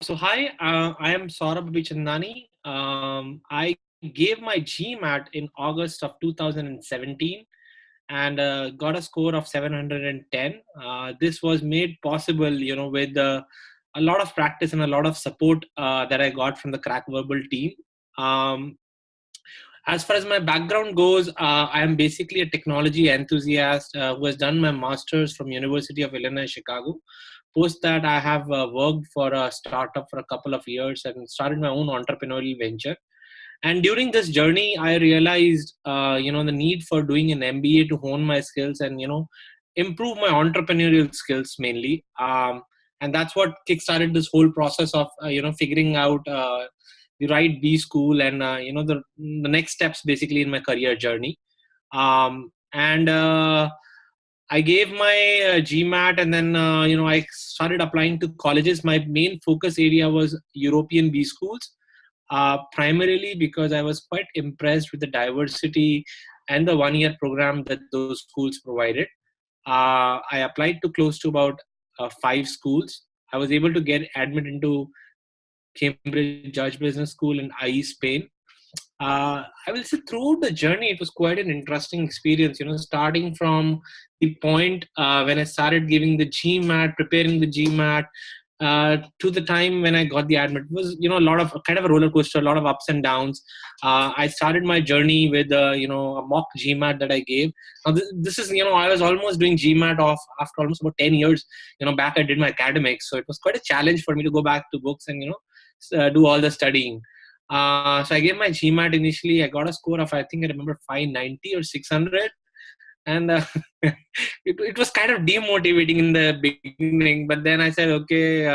So hi, I am Saurabh Bichandani. I gave my GMAT in August of 2017 and got a score of 710. This was made possible, with a lot of practice and a lot of support that I got from the Crack Verbal team. Um, as far as my background goes, I am basically a technology enthusiast who has done my master's from University of Illinois Chicago. Post that, I have worked for a startup for a couple of years and started my own entrepreneurial venture. And during this journey, I realized, the need for doing an MBA to hone my skills and improve my entrepreneurial skills mainly. And that's what kickstarted this whole process of figuring out the right B school and the next steps basically in my career journey. And I gave my GMAT, and then I started applying to colleges. My main focus area was European B schools, primarily because I was quite impressed with the diversity and the one-year program that those schools provided. I applied to close to about five schools. I was able to get admitted into Cambridge Judge Business School in IE, Spain. I will say throughout the journey, it was quite an interesting experience. Starting from the point when I started giving the GMAT, preparing the GMAT, to the time when I got the admit, it was a lot of kind of a roller coaster, a lot of ups and downs. I started my journey with a mock GMAT that I gave. Now this is I was almost doing GMAT off after almost about 10 years. Back I did my academics, so it was quite a challenge for me to go back to books and do all the studying. So I gave my GMAT initially. I got a score of, I think I remember, 590 or 600. And it was kind of demotivating in the beginning. But then I said, okay,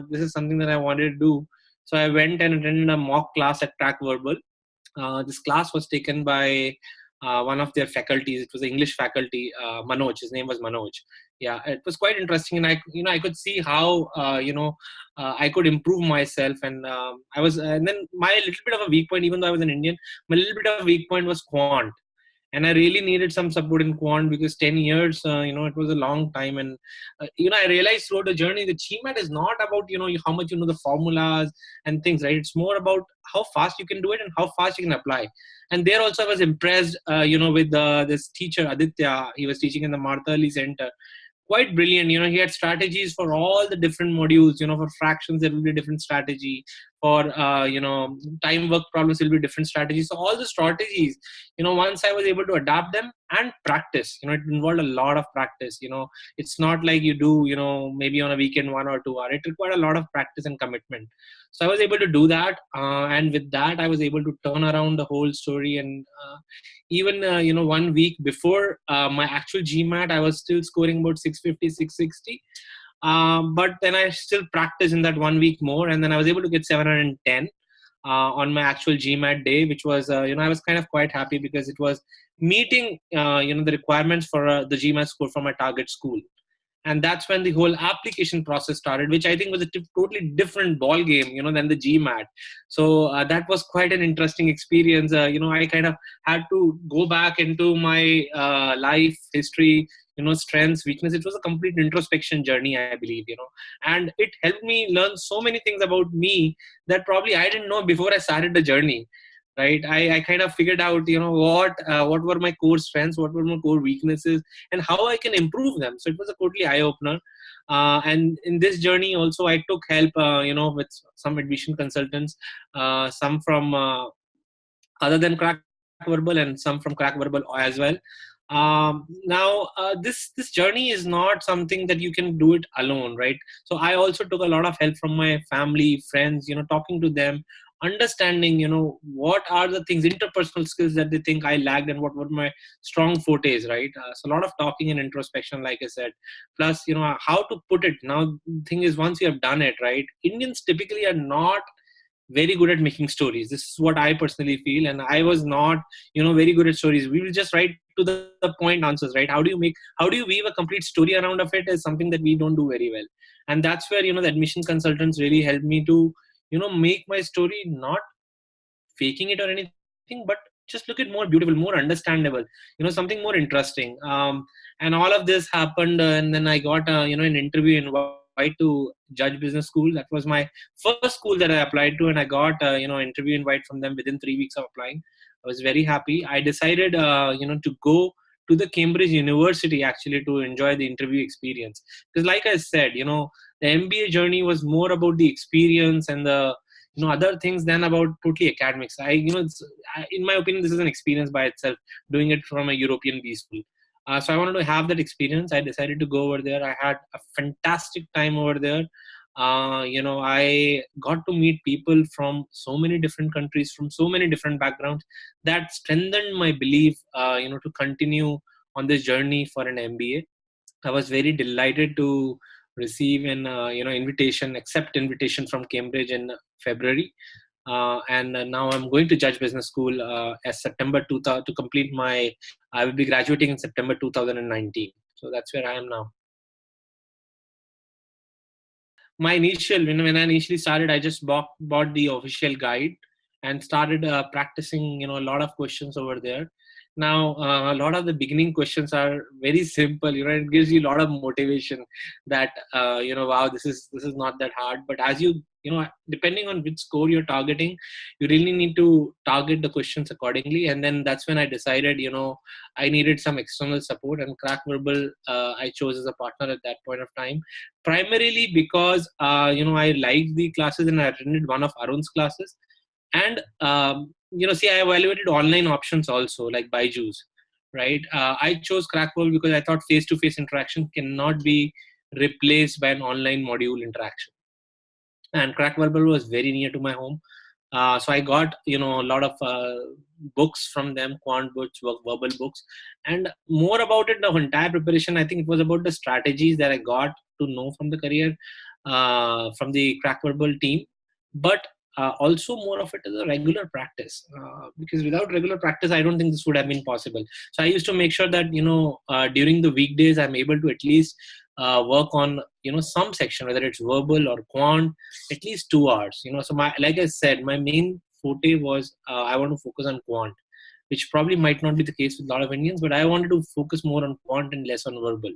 this is something that I wanted to do. So I went and attended a mock class at Crack Verbal. This class was taken by one of their faculties. It was the English faculty, Manoj. His name was Manoj. Yeah, it was quite interesting, and I could see how I could improve myself, and and then my little bit of a weak point, even though I was an Indian, my little bit of weak point was quant, and I really needed some support in quant because 10 years, it was a long time. And I realized throughout the journey the GMAT is not about how much you know the formulas and things, right? It's more about how fast you can do it and how fast you can apply. And there also I was impressed with this teacher Aditya. He was teaching in the Martha Ali Center. Quite brilliant. He had strategies for all the different modules. For fractions there will be a different strategy. For time work problems will be different strategies. So all the strategies, once I was able to adapt them and practice, it involved a lot of practice. It's not like you do maybe on a weekend 1 or 2 hours. It required a lot of practice and commitment. So I was able to do that, and with that I was able to turn around the whole story. And even 1 week before my actual GMAT, I was still scoring about 650, 660. But then I still practiced in that 1 week more, and then I was able to get 710 on my actual GMAT day, which was I was kind of quite happy because it was meeting the requirements for the GMAT score for my target school. And that's when the whole application process started, which I think was a totally different ball game than the GMAT. So that was quite an interesting experience. I kind of had to go back into my life history, strengths, weakness. It was a complete introspection journey, I believe. And it helped me learn so many things about me that probably I didn't know before I started the journey. Right, I kind of figured out what were my core strengths, what were my core weaknesses, and how I can improve them. So it was a totally eye opener. And in this journey also I took help with some admission consultants, some from other than Crack Verbal and some from Crack Verbal as well. Now this journey is not something that you can do it alone, right? So I also took a lot of help from my family, friends, talking to them, understanding what are the things, interpersonal skills that they think I lacked, and what were my strong fortes, right? So a lot of talking and introspection, like I said, plus how to put it. Now the thing is, once you have done it, right, Indians typically are not very good at making stories. This is what I personally feel, and I was not very good at stories. We will just write to the point answers, right? How do you weave a complete story around of it is something that we don't do very well. And that's where the admission consultants really helped me to make my story not faking it or anything, but just look at more beautiful, more understandable, something more interesting. And all of this happened, and then I got an interview invite invite to Judge Business School. That was my first school that I applied to, and I got interview invite from them within 3 weeks of applying. I was very happy. I decided to go to the Cambridge University actually to enjoy the interview experience, because like I said, the MBA journey was more about the experience and the other things than about totally academics. In my opinion, this is an experience by itself, doing it from a European B school. So I wanted to have that experience. I decided to go over there. I had a fantastic time over there. I got to meet people from so many different countries, from so many different backgrounds. That strengthened my belief, to continue on this journey for an MBA. I was very delighted to receive an accept invitation from Cambridge in February, and now I'm going to Judge Business School as September 2000 to complete my. I will be graduating in September 2019. So that's where I am now. My initial when I initially started, I just bought the official guide and started practicing a lot of questions over there. Now a lot of the beginning questions are very simple. It gives you a lot of motivation that wow, this is not that hard. But as you depending on which score you're targeting, you really need to target the questions accordingly. And then that's when I decided I needed some external support, and Crack Verbal I chose as a partner at that point of time, primarily because I liked the classes and I attended one of Arun's classes. And I evaluated online options also, like Byju's, right? I chose Crack Verbal because I thought face-to-face interaction cannot be replaced by an online module interaction, and Crack Verbal was very near to my home. So I got a lot of books from them, quant books, verbal books. And more about it, the entire preparation, I think it was about the strategies that I got to know from the career, from the Crack Verbal team. But also more of it is a regular practice, because without regular practice, I don't think this would have been possible. So I used to make sure that during the weekdays I'm able to at least work on some section, whether it's verbal or quant, at least 2 hours. So like I said, my main forte was I want to focus on quant, which probably might not be the case with a lot of Indians, but I wanted to focus more on quant and less on verbal.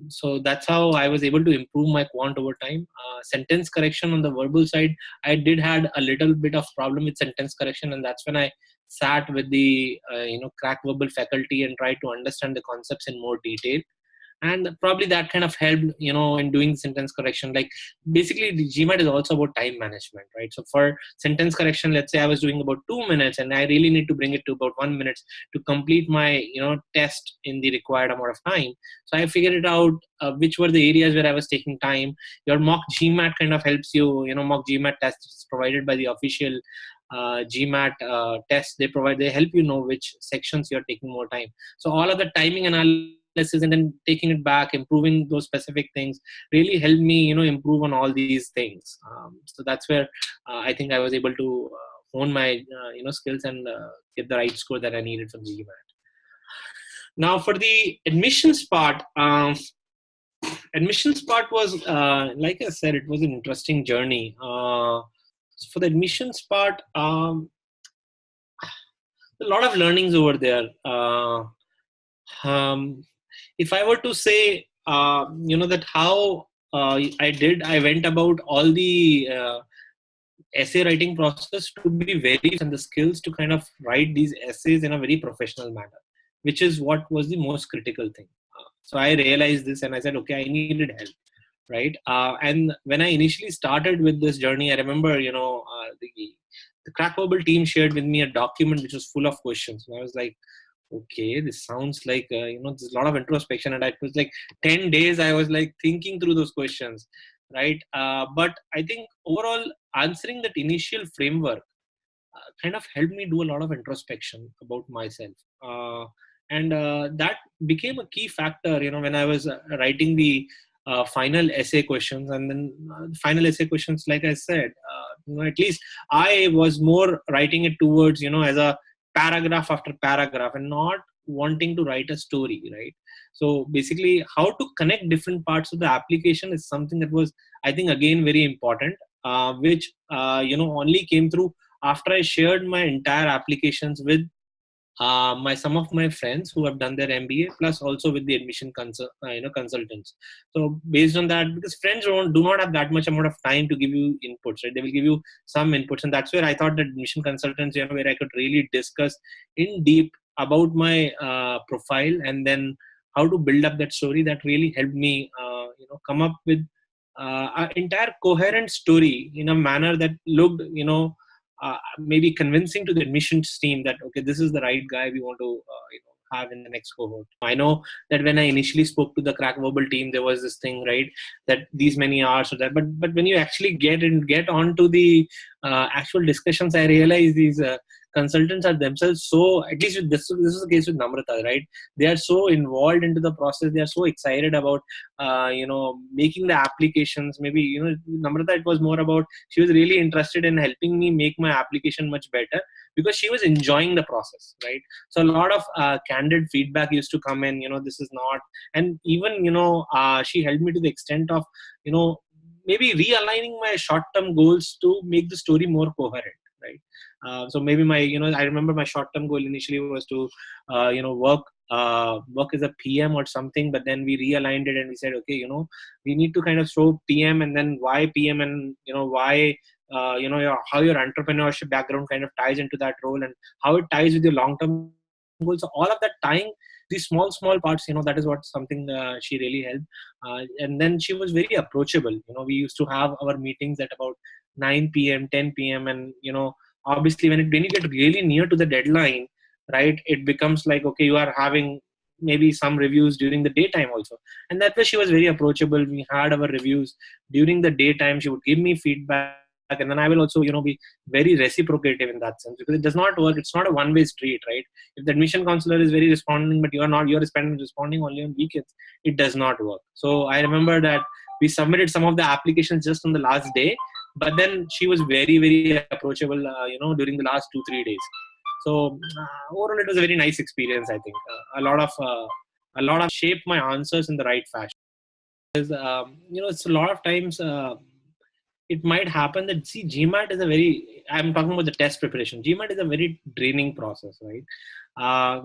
So that's how I was able to improve my quant over time. Sentence correction on the verbal side, I did had a little bit of problem with sentence correction, and that's when I sat with the Crack Verbal faculty and tried to understand the concepts in more detail. And probably that kind of helped in doing sentence correction. Like basically the GMAT is also about time management, right? So for sentence correction, let's say I was doing about 2 minutes and I really need to bring it to about 1 minute to complete my test in the required amount of time. So I figured it out, which were the areas where I was taking time. Your mock GMAT kind of helps you. Mock GMAT test is provided by the official GMAT test they help which sections you're taking more time. So all of the timing analysis and then taking it back, improving those specific things really helped me improve on all these things. So that's where I think I was able to hone my skills and get the right score that I needed from the GMAT. Now for the admissions part, was like I said, it was an interesting journey. So for the admissions part, a lot of learnings over there. If I were to say, that how I went about all the essay writing process to be very, and the skills to kind of write these essays in a very professional manner, which is what was the most critical thing. So I realized this and I said, okay, I needed help. Right. And when I initially started with this journey, I remember, the Crack Verbal team shared with me a document which was full of questions. And I was like, okay, this sounds like, there's a lot of introspection. And it was like 10 days I was like thinking through those questions. Right. But I think overall answering that initial framework kind of helped me do a lot of introspection about myself. And that became a key factor, when I was writing the final essay questions. And then final essay questions, like I said, at least I was more writing it towards, as a paragraph after paragraph and not wanting to write a story, right? So basically how to connect different parts of the application is something that was, I think, again, very important, which, only came through after I shared my entire applications with some of my friends who have done their MBA, plus also with the admission consultants. So based on that, because friends do not have that much amount of time to give you inputs, right? They will give you some inputs, and that's where I thought that admission consultants, where I could really discuss in deep about my profile, and then how to build up that story. That really helped me, come up with an entire coherent story in a manner that looked, maybe convincing to the admissions team that, okay, this is the right guy we want to have in the next cohort. I know that when I initially spoke to the Crack Verbal team, there was this thing, right, that these many hours or that, but when you actually get onto the actual discussions, I realized these consultants are themselves so, at least with this is the case with Namrata, right? They are so involved into the process. They are so excited about making the applications. Maybe, Namrata, it was more about, she was really interested in helping me make my application much better because she was enjoying the process, right? So a lot of candid feedback used to come in, this is not, and even, she helped me to the extent of, maybe realigning my short-term goals to make the story more coherent, right? So maybe I remember my short-term goal initially was to, work as a PM or something, but then we realigned it and we said, okay, we need to kind of show PM, and then why PM, and why how your entrepreneurship background kind of ties into that role, and how it ties with your long-term goals. So all of that tying these small parts, that is what something she really helped. And then she was very approachable. We used to have our meetings at about 9 p.m., 10 p.m. And, obviously when you get really near to the deadline, right, it becomes like, okay, you are having maybe some reviews during the daytime also. And that way she was very approachable. We had our reviews during the daytime. She would give me feedback, and then I will also, be very reciprocative in that sense, because it does not work. It's not a one-way street, right? If the admission counselor is very responding, but you're responding only on weekends, it does not work. So I remember that we submitted some of the applications just on the last day, but then she was very, very approachable, during the last 2-3 days. So overall, it was a very nice experience. I think a lot of shape my answers in the right fashion. Because it's a lot of times. It might happen that, see, GMAT is I'm talking about the test preparation. GMAT is a very draining process, right?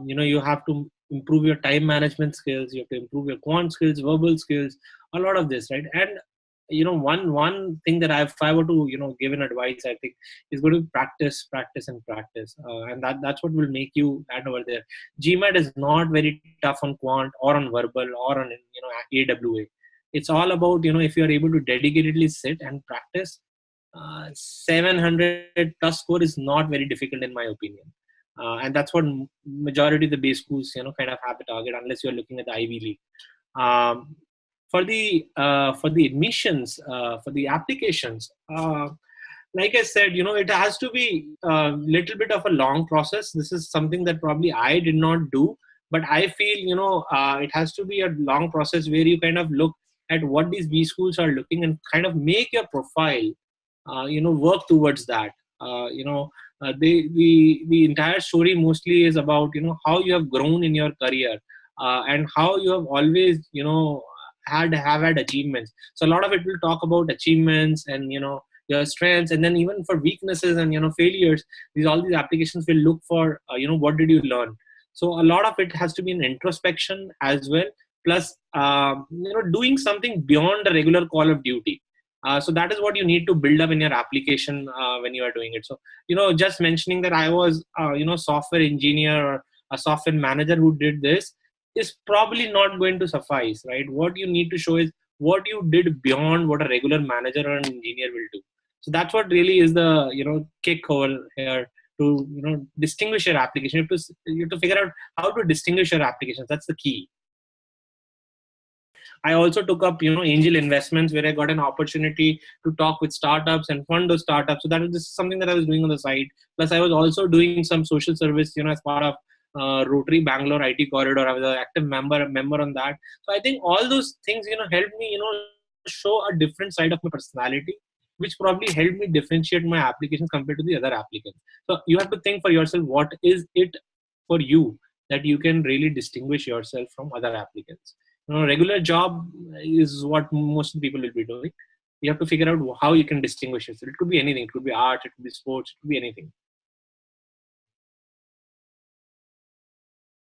You have to improve your time management skills. You have to improve your quant skills, verbal skills, a lot of this, right? And, one thing that if I were to, give an advice, I think is going to be practice. And that's what will make you add over there. GMAT is not very tough on quant or on verbal or on, AWA. It's all about, if you are able to dedicatedly sit and practice, 700 plus score is not very difficult in my opinion. And that's what majority of the base schools, kind of have the target, unless you're looking at the Ivy League. For the admissions, for the applications, like I said, it has to be a little bit of a long process. This is something that probably I did not do, but I feel, it has to be a long process where you kind of look at what these B schools are looking and kind of make your profile, work towards that. The entire story mostly is about, how you have grown in your career, and how you have always, have had achievements. So a lot of it will talk about achievements and, your strengths, and then even for weaknesses and, failures, all these applications will look for, what did you learn. So a lot of it has to be an introspection as well, plus doing something beyond the regular call of duty. So that is what you need to build up in your application when you are doing it. So just mentioning that I was software engineer or a software manager who did this is probably not going to suffice, right? What you need to show is what you did beyond what a regular manager or an engineer will do. So that's what really is the kick over here to distinguish your application. You have to figure out how to distinguish your applications. That's the key. I also took up, angel investments, where I got an opportunity to talk with startups and fund those startups. So that was just something that I was doing on the side. Plus, I was also doing some social service, as part of Rotary Bangalore IT Corridor. I was an active member on that. So I think all those things, helped me, show a different side of my personality, which probably helped me differentiate my applications compared to the other applicants. So you have to think for yourself, what is it for you that you can really distinguish yourself from other applicants. Regular job is what most people will be doing. You have to figure out how you can distinguish yourself. It could be anything. It could be art. It could be sports. It could be anything.